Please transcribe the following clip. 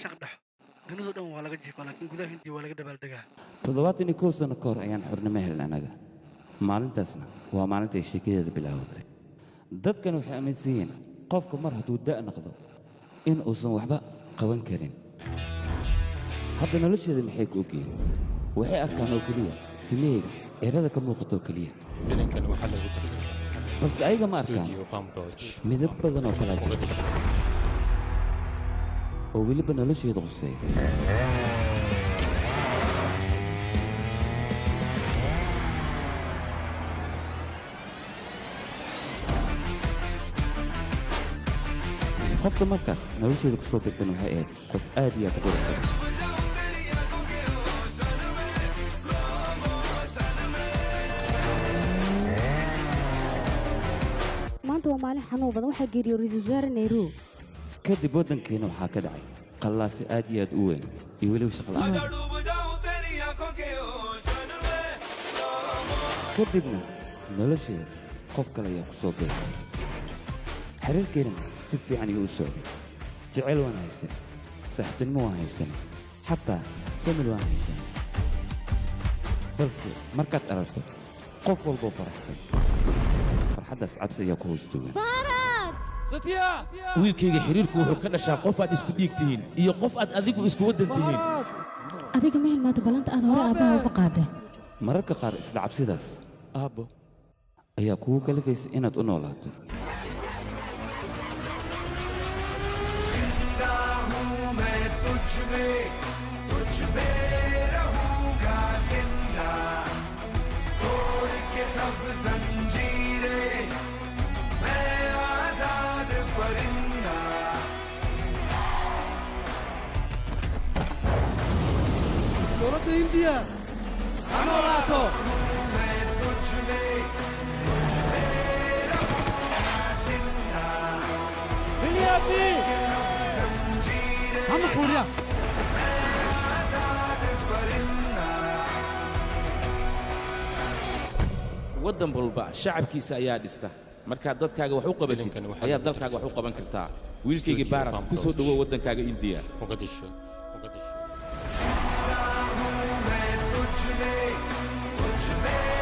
saqdhax dunidu dhan waa laga jiifaa laakiin gudaha Hindiya waa laga dabaaldegaa 71 sano ka hor ayaan xornimo helnay anaga maalintaasna waa maalinta ay sheekadeeda bilaabatay dadkan waxay aaminsan yihiin qofka mar hadduu da' noqdo in uusan waxba qaban karin hadda nolosheeda maxay ku ogyihiin waxay arkaan oo keliya timaheeda cirada ka muuqato oo keliya filimkan waxaa lagu tarjumay balse ayaga ma arkaan midab badan oo kala jira oo weliba nolosheeda quseeya qofka markaas nolosheeda ku soo birtan waxay ahayd qof aad iyo aad u qurux badan maanta waa maalin xanuun badan waxaa geeriyo ra'iisul wasaare Nairobi kadib waddankeena waxaa ka dhacay qallaasi aad iyo aad u weyn iyo weliba shaqo la'aan kadibna nolosheeda qof kale ayaa ku soo biray xiriirkeennana si fiican ayuu u socday jecel waan haysan saaxiibtinimo waan haysan xataa famil waan haysan balse markaad aragto qof walboo faraxsan farxaddaas cabsi ayaa ku hoos duwan wiilkayga xiriirku wuxuu ka dhashaa qof aad isku dhiig tihiin iyo qof aad adigu isku waddan tihiin adiga ma hilmaado ballanta aad hore aabbaha uga qaaday mararka qaar isla cabsidaas aabbo ayaa kugu kalifaysa inaad u noolaato तुझ में रहूंगा जिंदा तोड़ के सब जंजीरें मैं आजाद परिंदा dowladda Hindiya sanolaato मैं तुझ में रहूंगा जिंदा Biliyafi ama Suuriya waddan walba shacabkiisa ayaa dhista markaad dadkaaga wax u qabatid ayaa dalkaaga wax u qaban kartaa wiilkayga baarat ku soo dhawow waddankaaga Indiya Mogadishu तुझ में